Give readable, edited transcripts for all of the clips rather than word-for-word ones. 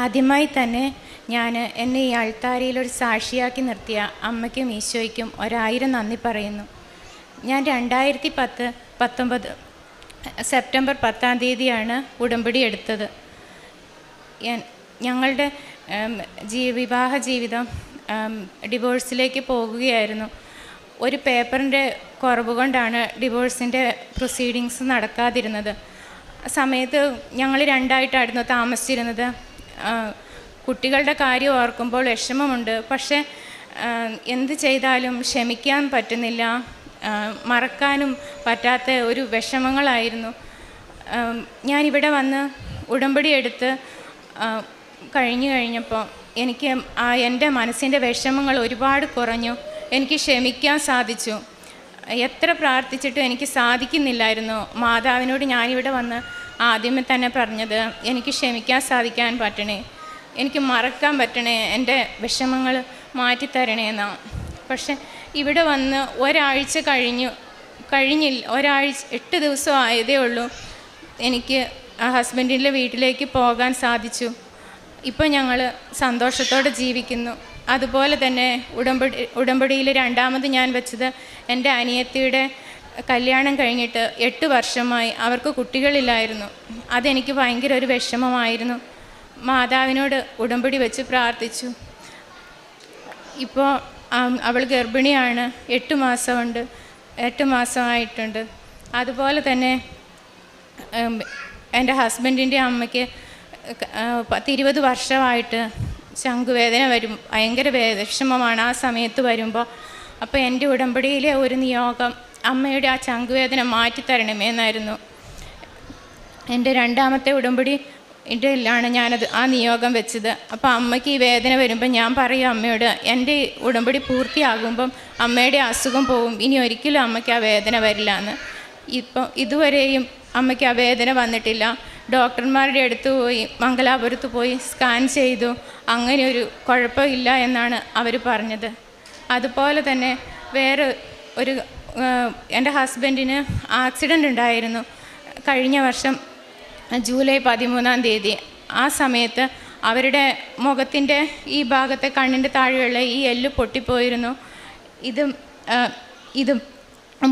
ആദ്യമായി തന്നെ ഞാൻ എന്നെ ഈ അൾത്താരയിലൊരു സാക്ഷിയാക്കി നിർത്തിയ അമ്മയ്ക്കും ഈശോയ്ക്കും 1000 നന്ദി പറയുന്നു. ഞാൻ 2019 സെപ്റ്റംബർ 10-ാം തീയതിയാണ് ഉടമ്പടി എടുത്തത്. ഞങ്ങളുടെ വിവാഹ ജീവിതം ഡിവോഴ്സിലേക്ക് പോകുകയായിരുന്നു. ഒരു പേപ്പറിൻ്റെ കുറവ് കൊണ്ടാണ് ഡിവോഴ്സിൻ്റെ പ്രൊസീഡിങ്സ് നടക്കാതിരുന്നത്. സമയത്ത് ഞങ്ങൾ 2ആയിട്ടായിരുന്നു താമസിച്ചിരുന്നത്. കുട്ടികളുടെ കാര്യം ഓർക്കുമ്പോൾ വിഷമമുണ്ട്. പക്ഷേ എന്ത് ചെയ്താലും ക്ഷമിക്കാൻ പറ്റുന്നില്ല, മറക്കാനും പറ്റാത്ത ഒരു വിഷമങ്ങളായിരുന്നു. ഞാനിവിടെ വന്ന് ഉടമ്പടി എടുത്ത് കഴിഞ്ഞപ്പോൾ എനിക്ക് എൻ്റെ മനസ്സിൻ്റെ വിഷമങ്ങൾ ഒരുപാട് കുറഞ്ഞു. എനിക്ക് ക്ഷമിക്കാൻ സാധിച്ചു. എത്ര പ്രാർത്ഥിച്ചിട്ടും എനിക്ക് സാധിക്കുന്നില്ലായിരുന്നു. മാതാവിനോട് ഞാനിവിടെ വന്ന് ആദ്യമേ തന്നെ പറഞ്ഞത്, എനിക്ക് ക്ഷമിക്കാൻ സാധിക്കാൻ പറ്റണേ, എനിക്ക് മറക്കാൻ പറ്റണേ, എൻ്റെ വിഷമങ്ങൾ മാറ്റിത്തരണേ എന്നാണ്. പക്ഷെ ഇവിടെ വന്ന് ഒരാഴ്ച കഴിഞ്ഞില്ല, 8 ദിവസം ആയതേ ഉള്ളൂ എനിക്ക് ഹസ്ബൻഡിൻ്റെ വീട്ടിലേക്ക് പോകാൻ സാധിച്ചു. ഇപ്പോൾ ഞങ്ങൾ സന്തോഷത്തോടെ ജീവിക്കുന്നു. അതുപോലെ തന്നെ ഉടമ്പടിയിൽ 2ാമത് ഞാൻ വെച്ചത് എൻ്റെ അനിയത്തിയുടെ കല്യാണം കഴിഞ്ഞിട്ട് 8 വർഷമായി. അവർക്ക് കുട്ടികളില്ലായിരുന്നു. അതെനിക്ക് ഭയങ്കര ഒരു വിഷമമായിരുന്നു. മാതാവിനോട് ഉടമ്പടി വെച്ച് പ്രാർത്ഥിച്ചു. ഇപ്പോൾ അവൾ ഗർഭിണിയാണ്. 8 മാസമായിട്ടുണ്ട്. അതുപോലെ തന്നെ എൻ്റെ ഹസ്ബൻഡിൻ്റെ അമ്മയ്ക്ക് 20 വർഷമായിട്ട് ശംഖുവേദന വരും. ഭയങ്കര വിഷമമാണ് ആ സമയത്ത് വരുമ്പോൾ. അപ്പോൾ എൻ്റെ ഉടമ്പടിയിലെ ഒരു നിയോഗം അമ്മയുടെ ആ ശംഖുവേദന മാറ്റിത്തരണമേന്നായിരുന്നു. എൻ്റെ 2ാമത്തെ ഉടമ്പടിയിലാണ് ഞാനത് ആ നിയോഗം വെച്ചത്. അപ്പോൾ അമ്മയ്ക്ക് ഈ വേദന വരുമ്പോൾ ഞാൻ പറയും അമ്മയോട്, എൻ്റെ ഉടമ്പടി പൂർത്തിയാകുമ്പം അമ്മയുടെ അസുഖം പോകും, ഇനി ഒരിക്കലും അമ്മയ്ക്ക് ആ വേദന വരില്ല എന്ന്. ഇപ്പം ഇതുവരെയും അമ്മയ്ക്ക് ആ വേദന വന്നിട്ടില്ല. ഡോക്ടർമാരുടെ അടുത്ത് പോയി, മംഗലാപുരത്ത് പോയി സ്കാൻ ചെയ്തു. അങ്ങനെ ഒരു കുഴപ്പമില്ല എന്നാണ് അവർ പറഞ്ഞത്. അതുപോലെ തന്നെ വേറെ ഒരു എൻ്റെ ഹസ്ബൻഡിന് ആക്സിഡൻ്റ് ഉണ്ടായിരുന്നു കഴിഞ്ഞ വർഷം ജൂലൈ 13-ാം തീയതി. ആ സമയത്ത് അവരുടെ മുഖത്തിൻ്റെ ഈ ഭാഗത്തെ കണ്ണിൻ്റെ താഴെയുള്ള ഈ എല്ല് പൊട്ടിപ്പോയിരുന്നു. ഇത്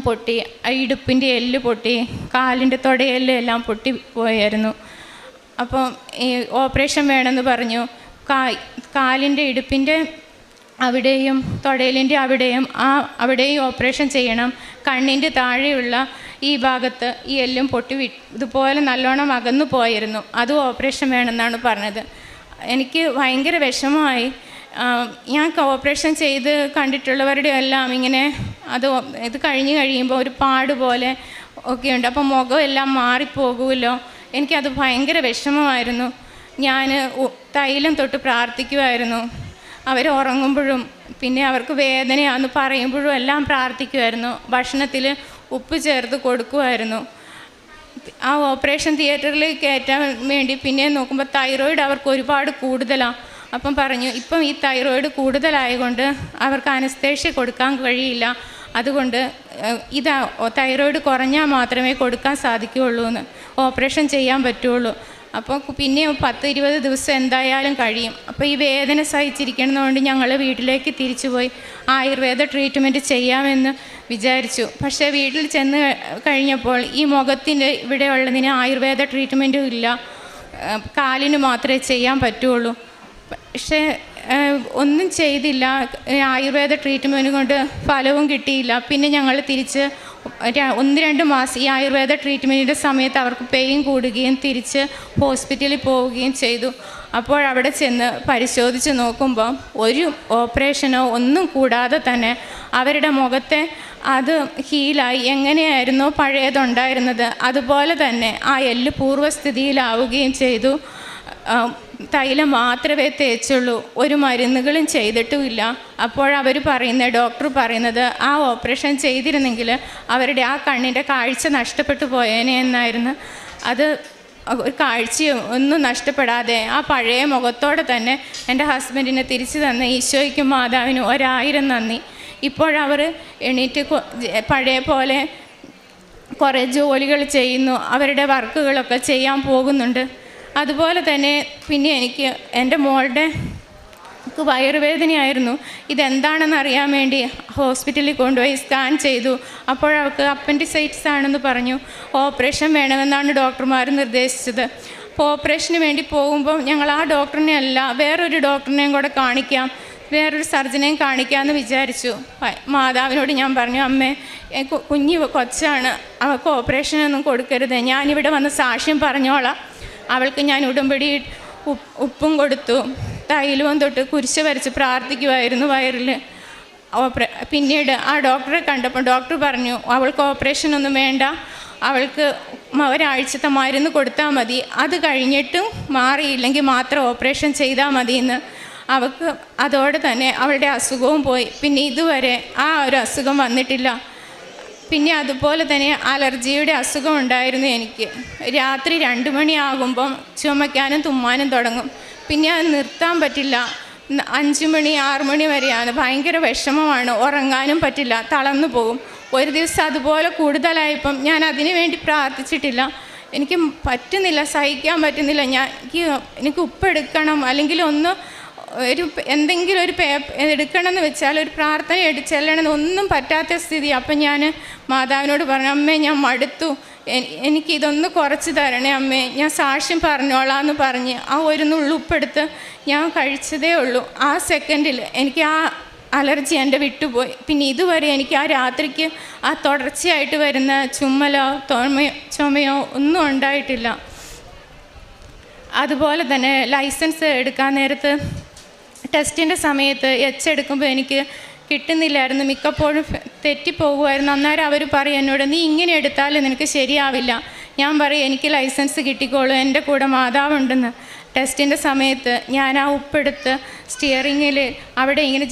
പൊട്ടി, ഇടുപ്പിൻ്റെ എല്ല് പൊട്ടി, കാലിൻ്റെ തൊടയെല്ല് എല്ലാം പൊട്ടിപ്പോയായിരുന്നു. അപ്പോൾ ഈ ഓപ്പറേഷൻ വേണമെന്ന് പറഞ്ഞു. കാലിൻ്റെ ഇടുപ്പിൻ്റെ അവിടെയും തൊടയിലിൻ്റെ അവിടെയും ഓപ്പറേഷൻ ചെയ്യണം. കണ്ണിൻ്റെ താഴെയുള്ള ഈ ഭാഗത്ത് ഈ എല്ലും പൊട്ടി ഇതുപോലെ നല്ലോണം അകന്നു പോയിരുന്നു. അതും ഓപ്പറേഷൻ വേണമെന്നാണ് പറഞ്ഞത്. എനിക്ക് ഭയങ്കര വിഷമമായി. ഞാൻ ഓപ്പറേഷൻ ചെയ്ത് കണ്ടിട്ടുള്ളവരുടെ എല്ലാം ഇങ്ങനെ ഇത് കഴിയുമ്പോൾ ഒരു പാട് പോലെ ഒക്കെയുണ്ട്. അപ്പോൾ മുഖം എല്ലാം മാറിപ്പോകുമല്ലോ. എനിക്കത് ഭയങ്കര വിഷമമായിരുന്നു. ഞാൻ തൈലം തൊട്ട് പ്രാർത്ഥിക്കുമായിരുന്നു. അവർ ഉറങ്ങുമ്പോഴും പിന്നെ അവർക്ക് വേദനയാണെന്ന് പറയുമ്പോഴും എല്ലാം പ്രാർത്ഥിക്കുമായിരുന്നു. ഭക്ഷണത്തിൽ ഉപ്പ് ചേർത്ത് കൊടുക്കുമായിരുന്നു. ആ ഓപ്പറേഷൻ തിയേറ്ററിൽ കയറ്റാൻ വേണ്ടി പിന്നെ നോക്കുമ്പോൾ തൈറോയിഡ് അവർക്ക് ഒരുപാട് കൂടുതലാണ്. അപ്പം പറഞ്ഞു, ഇപ്പം ഈ തൈറോയിഡ് കൂടുതലായതുകൊണ്ട് അവർക്ക് അനസ്തേഷ്യ കൊടുക്കാൻ കഴിയില്ല, അതുകൊണ്ട് തൈറോയിഡ് കുറഞ്ഞാൽ മാത്രമേ കൊടുക്കാൻ സാധിക്കുകയുള്ളൂ എന്ന്, ഓപ്പറേഷൻ ചെയ്യാൻ പറ്റുള്ളൂ. അപ്പോൾ പിന്നെ 10-20 ദിവസം എന്തായാലും കഴിയും. അപ്പോൾ ഈ വേദന സഹിച്ചിരിക്കുന്നതുകൊണ്ട് ഞങ്ങൾ വീട്ടിലേക്ക് തിരിച്ചുപോയി ആയുർവേദ ട്രീറ്റ്മെൻറ്റ് ചെയ്യാമെന്ന് വിചാരിച്ചു. പക്ഷേ വീട്ടിൽ ചെന്ന് കഴിഞ്ഞപ്പോൾ ഈ മുഖത്തിൻ്റെ ഇവിടെ ഉള്ളതിന് ആയുർവേദ ട്രീറ്റ്മെൻറ്റും ഇല്ല, കാലിന് മാത്രമേ ചെയ്യാൻ പറ്റുള്ളൂ. പക്ഷേ ഒന്നും ചെയ്തില്ല. ആയുർവേദ ട്രീറ്റ്മെൻറ്റ് കൊണ്ട് ഫലവും കിട്ടിയില്ല. പിന്നെ ഞങ്ങൾ തിരിച്ച് 1-2 മാസം ഈ ആയുർവേദ ട്രീറ്റ്മെൻറ്റിൻ്റെ സമയത്ത് അവർക്ക് പെയിൻ കൂടുകയും തിരിച്ച് ഹോസ്പിറ്റലിൽ പോവുകയും ചെയ്തു. അപ്പോൾ അവിടെ ചെന്ന് പരിശോധിച്ച് നോക്കുമ്പോൾ ഒരു ഓപ്പറേഷനോ ഒന്നും കൂടാതെ തന്നെ അവരുടെ മുഖത്തെ അത് ഹീലായി. എങ്ങനെയായിരുന്നോ പഴയതുണ്ടായിരുന്നത് അതുപോലെ തന്നെ ആ എല്ല് പൂർവ്വസ്ഥിതിയിലാവുകയും ചെയ്തു. തൈലം മാത്രമേ തേച്ചുള്ളൂ, ഒരു മരുന്നുകളും ചെയ്തിട്ടുമില്ല. അപ്പോഴവർ ഡോക്ടർ പറയുന്നത് ആ ഓപ്പറേഷൻ ചെയ്തിരുന്നെങ്കിൽ അവരുടെ ആ കണ്ണിൻ്റെ കാഴ്ച നഷ്ടപ്പെട്ടു പോയേനെ എന്നായിരുന്നു. അത് ഒരു കാഴ്ചയും ഒന്നും നഷ്ടപ്പെടാതെ ആ പഴയ മുഖത്തോടെ തന്നെ എൻ്റെ ഹസ്ബൻഡിനെ തിരിച്ചു തന്ന ഈശോയ്ക്കും മാതാവിനും 1000 നന്ദി. ഇപ്പോഴവർ എണീറ്റ് പഴയ പോലെ കുറേ ജോലികൾ ചെയ്യുന്നു, അവരുടെ വർക്കുകളൊക്കെ ചെയ്യാൻ പോകുന്നുണ്ട്. അതുപോലെ തന്നെ പിന്നെ എനിക്ക് എൻ്റെ മോളുടെ വയറുവേദനയായിരുന്നു. ഇതെന്താണെന്ന് അറിയാൻ വേണ്ടി ഹോസ്പിറ്റലിൽ കൊണ്ടുപോയി സ്കാൻ ചെയ്തു. അപ്പോഴവൾക്ക് അപ്പൻഡിസൈറ്റിസ് ആണെന്ന് പറഞ്ഞു. ഓപ്പറേഷൻ വേണമെന്നാണ് ഡോക്ടർമാർ നിർദ്ദേശിച്ചത്. അപ്പോൾ ഓപ്പറേഷന് വേണ്ടി പോകുമ്പോൾ ഞങ്ങൾ ആ ഡോക്ടറിനെ അല്ല വേറൊരു ഡോക്ടറിനെയും കൂടെ കാണിക്കാം, വേറൊരു സർജനെയും കാണിക്കാമെന്ന് വിചാരിച്ചു. മാതാവിനോട് ഞാൻ പറഞ്ഞു, അമ്മേ കുഞ്ഞ് കൊച്ചാണ്, അവൾക്ക് ഓപ്പറേഷനൊന്നും കൊടുക്കരുത്, ഞാനിവിടെ വന്ന് സാക്ഷ്യം പറഞ്ഞോളാം. അവൾക്ക് ഞാൻ ഉടമ്പടി ഉപ്പും കൊടുത്തു, തൈലവും തൊട്ട് കുരിശ് വരച്ച് പ്രാർത്ഥിക്കുമായിരുന്നു വയറിൽ. പിന്നീട് ആ ഡോക്ടറെ കണ്ടപ്പോൾ ഡോക്ടർ പറഞ്ഞു അവൾക്ക് ഓപ്പറേഷനൊന്നും വേണ്ട, അവൾക്ക് ഒരാഴ്ചത്തെ മരുന്ന് കൊടുത്താൽ മതി, അത് കഴിഞ്ഞിട്ടും മാറിയില്ലെങ്കിൽ മാത്രം ഓപ്പറേഷൻ ചെയ്താൽ മതിയെന്ന്. അവൾക്ക് അതോടെ തന്നെ അവളുടെ അസുഖവും പോയി. പിന്നെ ഇതുവരെ ആ ഒരു അസുഖം വന്നിട്ടില്ല. പിന്നെ അതുപോലെ തന്നെ അലർജിയുടെ അസുഖം ഉണ്ടായിരുന്നു എനിക്ക്. രാത്രി 2 മണിയാകുമ്പം ചുമയ്ക്കാനും തുമ്മാനും തുടങ്ങും. പിന്നെ അത് നിർത്താൻ പറ്റില്ല. 5 മണി 6 മണി വരെയാണ്. ഭയങ്കര വിഷമമാണ്, ഉറങ്ങാനും പറ്റില്ല, തളർന്നു പോകും. ഒരു ദിവസം അതുപോലെ കൂടുതലായപ്പം ഞാൻ അതിനു വേണ്ടി പ്രാർത്ഥിച്ചിട്ടില്ല. എനിക്ക് പറ്റുന്നില്ല, സഹിക്കാൻ പറ്റുന്നില്ല. എനിക്ക് ഉപ്പെടുക്കണം, അല്ലെങ്കിൽ എന്തെങ്കിലും ഒരു എടുക്കണമെന്ന് വെച്ചാൽ ഒരു പ്രാർത്ഥന ചെല്ലണമെന്ന് ഒന്നും പറ്റാത്ത സ്ഥിതി. അപ്പം ഞാൻ മാതാവിനോട് പറഞ്ഞു, അമ്മേ ഞാൻ മടുത്തു, എനിക്കിതൊന്ന് കുറച്ച് തരണേ അമ്മേ, ഞാൻ സാക്ഷ്യം പറഞ്ഞോളാന്ന് പറഞ്ഞ് ആ ഒരു നുള്ളുപ്പെടുത്ത് ഞാൻ കഴിച്ചതേ ഉള്ളൂ. ആ സെക്കൻഡിൽ എനിക്ക് ആ അലർജി എൻ്റെ വിട്ടുപോയി. പിന്നെ ഇതുവരെ എനിക്ക് ആ രാത്രിക്ക് ആ തുടർച്ചയായിട്ട് വരുന്ന ചുമലോ ചുമയോ ഒന്നും ഉണ്ടായിട്ടില്ല. അതുപോലെ തന്നെ ലൈസൻസ് എടുക്കാൻ നേരത്ത് ടെസ്റ്റിൻ്റെ സമയത്ത് എടുക്കുമ്പോൾ എനിക്ക് കിട്ടുന്നില്ലായിരുന്നു, മിക്കപ്പോഴും തെറ്റിപ്പോകുമായിരുന്നു. അന്നേരം അവർ പറയും എന്നോട്, നീ ഇങ്ങനെ എടുത്താലും നിനക്ക് ശരിയാവില്ല. ഞാൻ പറയും എനിക്ക് ലൈസൻസ് കിട്ടിക്കോളൂ, എൻ്റെ കൂടെ മാതാവുണ്ടെന്ന്. ടെസ്റ്റിൻ്റെ സമയത്ത് ഞാൻ ആ ഉപ്പെടുത്ത് സ്റ്റിയറിങ്ങിൽ അവിടെ ഇങ്ങനെ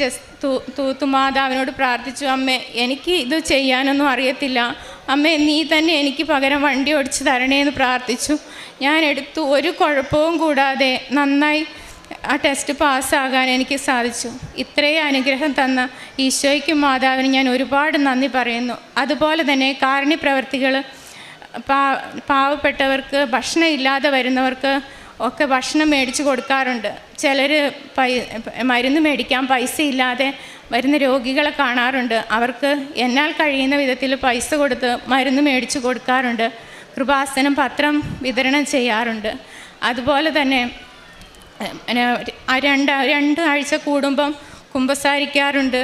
തൂത്തു മാതാവിനോട് പ്രാർത്ഥിച്ചു, അമ്മേ എനിക്ക് ഇത് ചെയ്യാനൊന്നും അറിയത്തില്ല, അമ്മേ നീ തന്നെ എനിക്ക് പകരം വണ്ടി ഓടിച്ച് തരണേന്ന് പ്രാർത്ഥിച്ചു. ഞാൻ എടുത്തു, ഒരു കുഴപ്പവും കൂടാതെ നന്നായി ആ ടെസ്റ്റ് പാസ്സാകാൻ എനിക്ക് സാധിച്ചു. ഇത്രയും അനുഗ്രഹം തന്ന ഈശോയ്ക്കും മാതാവിനും ഞാൻ ഒരുപാട് നന്ദി പറയുന്നു. അതുപോലെ തന്നെ കാരുണ്യപ്രവർത്തികൾ പാവപ്പെട്ടവർക്ക്, ഭക്ഷണം ഇല്ലാതെ വരുന്നവർക്ക് ഒക്കെ ഭക്ഷണം മേടിച്ച് കൊടുക്കാറുണ്ട്. ചിലർ മരുന്ന് മേടിക്കാൻ പൈസ ഇല്ലാതെ വരുന്ന രോഗികളെ കാണാറുണ്ട്. അവർക്ക് എന്നാൽ കഴിയുന്ന വിധത്തിൽ പൈസ കൊടുത്ത് മരുന്ന് മേടിച്ച് കൊടുക്കാറുണ്ട്. കൃപാസനം പത്രം വിതരണം ചെയ്യാറുണ്ട്. അതുപോലെ തന്നെ 2 ആഴ്ച കൂടുമ്പം കുമ്പസാരിക്കാറുണ്ട്.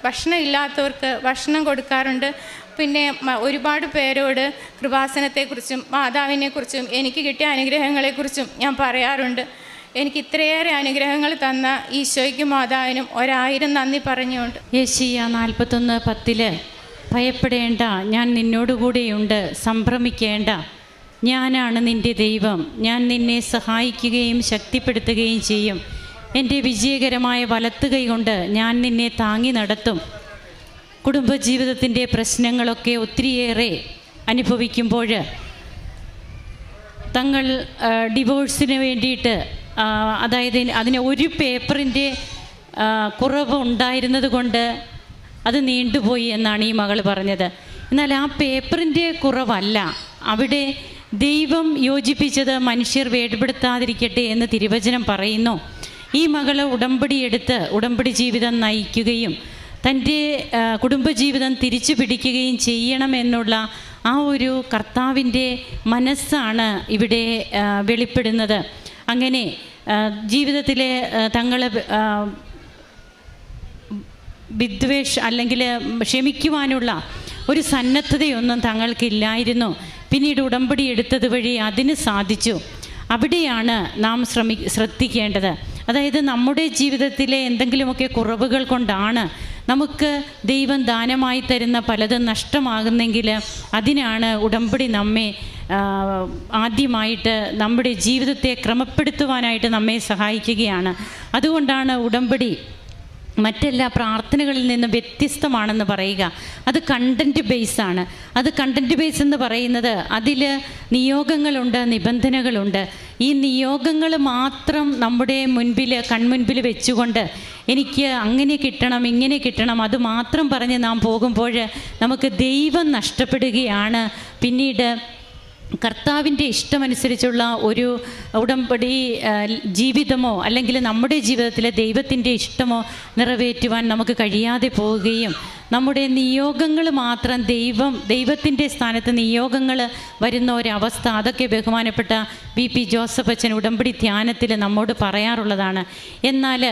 ഭക്ഷണം ഇല്ലാത്തവർക്ക് ഭക്ഷണം കൊടുക്കാറുണ്ട്. പിന്നെ ഒരുപാട് പേരോട് കൃപാസനത്തെക്കുറിച്ചും മാതാവിനെക്കുറിച്ചും എനിക്ക് കിട്ടിയ അനുഗ്രഹങ്ങളെക്കുറിച്ചും ഞാൻ പറയാറുണ്ട്. എനിക്ക് ഇത്രയേറെ അനുഗ്രഹങ്ങൾ തന്ന ഈശോയ്ക്കും മാതാവിനും 1000 നന്ദി പറഞ്ഞുകൊണ്ട്. യെശയ്യാ 41:10 ഭയപ്പെടേണ്ട, ഞാൻ നിന്നോടുകൂടെയുണ്ട്, സംഭ്രമിക്കേണ്ട, ഞാനാണ് നിൻ്റെ ദൈവം, ഞാൻ നിന്നെ സഹായിക്കുകയും ശക്തിപ്പെടുത്തുകയും ചെയ്യും, എൻ്റെ വിജയകരമായ വലത്തുകൈ കൊണ്ട് ഞാൻ നിന്നെ താങ്ങി നടത്തും. കുടുംബജീവിതത്തിൻ്റെ പ്രശ്നങ്ങളൊക്കെ ഒത്തിരിയേറെ അനുഭവിക്കുമ്പോൾ തങ്ങൾ ഡിവോഴ്സിന് വേണ്ടിയിട്ട്, അതായത് അതിന് ഒരു പേപ്പറിൻ്റെ കുറവ് ഉണ്ടായിരുന്നത് കൊണ്ട് അത് നീണ്ടുപോയി എന്നാണ് ഈ മകൾ പറഞ്ഞത്. എന്നാൽ ആ പേപ്പറിൻ്റെ കുറവല്ല, അവിടെ ദൈവം യോജിപ്പിച്ചത് മനുഷ്യർ വേർപെടുത്താതിരിക്കട്ടെ എന്ന് തിരുവചനം പറയുന്നു. ഈ മകൾ ഉടമ്പടിയെടുത്ത് ഉടമ്പടി ജീവിതം നയിക്കുകയും തൻ്റെ കുടുംബജീവിതം തിരിച്ചു പിടിക്കുകയും ചെയ്യണമെന്നുള്ള ആ ഒരു കർത്താവിൻ്റെ മനസ്സാണ് ഇവിടെ വെളിപ്പെടുന്നത്. അങ്ങനെ ജീവിതത്തിലെ തങ്ങൾ അല്ലെങ്കിൽ ക്ഷമിക്കുവാനുള്ള ഒരു സന്നദ്ധതയൊന്നും തങ്ങൾക്കില്ലായിരുന്നു. പിന്നീട് ഉടമ്പടി എടുത്തത് വഴി അതിന് സാധിച്ചു. അവിടെയാണ് നാം ശ്രദ്ധിക്കേണ്ടത്. അതായത് നമ്മുടെ ജീവിതത്തിലെ എന്തെങ്കിലുമൊക്കെ കുറവുകൾ കൊണ്ടാണ് നമുക്ക് ദൈവം ദാനമായി തരുന്ന പലതും നഷ്ടമാകുന്നെങ്കിൽ അതിനാണ് ഉടമ്പടി നമ്മെ ആദ്യമായിട്ട് നമ്മുടെ ജീവിതത്തെ ക്രമപ്പെടുത്തുവാനായിട്ട് നമ്മെ സഹായിക്കുകയാണ്. അതുകൊണ്ടാണ് ഉടമ്പടി മറ്റെല്ലാ പ്രാർത്ഥനകളിൽ നിന്ന് വ്യത്യസ്തമാണെന്ന് പറയുക. അത് കണ്ടൻറ്റ് ബേസാണ്. അത് കണ്ടൻറ്റ് ബേസ് എന്ന് പറയുന്നത് അതിൽ നിയോഗങ്ങളുണ്ട്, നിബന്ധനകളുണ്ട്. ഈ നിയോഗങ്ങൾ മാത്രം നമ്മുടെ കൺമുൻപിൽ വെച്ചുകൊണ്ട് എനിക്ക് അങ്ങനെ കിട്ടണം, ഇങ്ങനെ കിട്ടണം, അത് മാത്രം പറഞ്ഞ് നാം പോകുമ്പോൾ നമുക്ക് ദൈവം നഷ്ടപ്പെടുകയാണ്. പിന്നീട് കർത്താവിൻ്റെ ഇഷ്ടമനുസരിച്ചുള്ള ഒരു ഉടമ്പടി ജീവിതമോ അല്ലെങ്കിൽ നമ്മുടെ ജീവിതത്തിലെ ദൈവത്തിൻ്റെ ഇഷ്ടമോ നിറവേറ്റുവാൻ നമുക്ക് കഴിയാതെ പോവുകയും നമ്മുടെ നിയോഗങ്ങൾ മാത്രം ദൈവത്തിൻ്റെ സ്ഥാനത്ത് നിയോഗങ്ങൾ വരുന്ന ഒരവസ്ഥ, അതൊക്കെ ബഹുമാനപ്പെട്ട VP ജോസഫ് അച്ഛൻ ഉടമ്പടി ധ്യാനത്തിൽ നമ്മോട് പറയാറുള്ളതാണ്. എന്നാൽ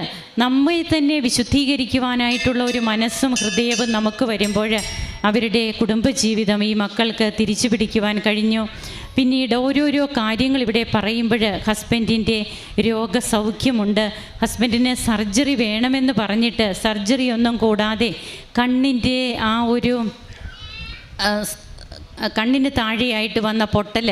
നമ്മെ തന്നെ വിശുദ്ധീകരിക്കുവാനായിട്ടുള്ള ഒരു മനസ്സും ഹൃദയവും നമുക്ക് വരുമ്പോൾ അവരുടെ കുടുംബജീവിതം ഈ മക്കൾക്ക് തിരിച്ചു പിടിക്കുവാൻ കഴിഞ്ഞു. പിന്നീട് ഓരോരോ കാര്യങ്ങൾ ഇവിടെ പറയുമ്പോൾ ഹസ്ബൻഡിൻ്റെ രോഗസൗഖ്യമുണ്ട്. ഹസ്ബൻഡിന് സർജറി വേണമെന്ന് പറഞ്ഞിട്ട് സർജറി ഒന്നും കൂടാതെ കണ്ണിൻ്റെ ആ ഒരു കണ്ണിന് താഴെയായിട്ട് വന്ന പൊട്ടൽ,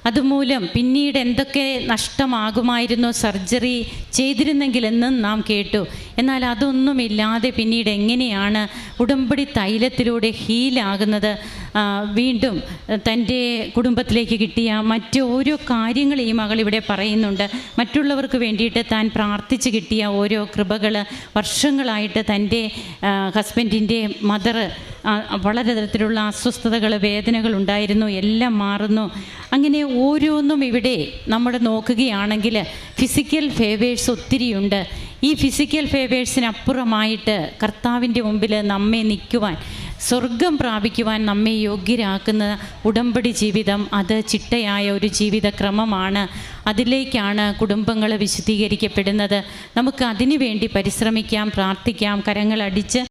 അതുമൂലം പിന്നീട് എന്തൊക്കെ നഷ്ടമാകുമായിരുന്നു സർജറി ചെയ്തിരുന്നെങ്കിലെന്നും നാം കേട്ടു. എന്നാൽ അതൊന്നുമില്ലാതെ പിന്നീട് എങ്ങനെയാണ് ഉടമ്പടി തൈലത്തിലൂടെ ഹീലാകുന്നത്, വീണ്ടും തൻ്റെ കുടുംബത്തിലേക്ക് കിട്ടിയ മറ്റ് ഓരോ കാര്യങ്ങൾ ഈ മകൾ ഇവിടെ പറയുന്നുണ്ട്. മറ്റുള്ളവർക്ക് വേണ്ടിയിട്ട് താൻ പ്രാർത്ഥിച്ച് കിട്ടിയ ഓരോ കൃപകൾ, വർഷങ്ങളായിട്ട് തൻ്റെ ഹസ്ബൻഡിൻ്റെ മദർ വളരെ തരത്തിലുള്ള അസ്വസ്ഥതകൾ, വേദനകൾ ഉണ്ടായിരുന്നു, എല്ലാം മാറുന്നു. അങ്ങനെ ഓരോന്നും ഇവിടെ നമ്മൾ നോക്കുകയാണെങ്കിൽ ഫിസിക്കൽ ഫേവേഴ്സ് ഒത്തിരിയുണ്ട്. ഈ ഫിസിക്കൽ ഫേവേഴ്സിനപ്പുറമായിട്ട് കർത്താവിൻ്റെ മുമ്പിൽ നമ്മെ നിൽക്കുവാൻ, സ്വർഗം പ്രാപിക്കുവാൻ നമ്മെ യോഗ്യരാക്കുന്ന ഉടമ്പടി ജീവിതം, അത് ചിട്ടയായ ഒരു ജീവിതക്രമമാണ്. അതിലേക്കാണ് കുടുംബങ്ങൾ വിശുദ്ധീകരിക്കപ്പെടുന്നത്. നമുക്ക് അതിനു വേണ്ടി പരിശ്രമിക്കാം, പ്രാർത്ഥിക്കാം, കരങ്ങളടിച്ച്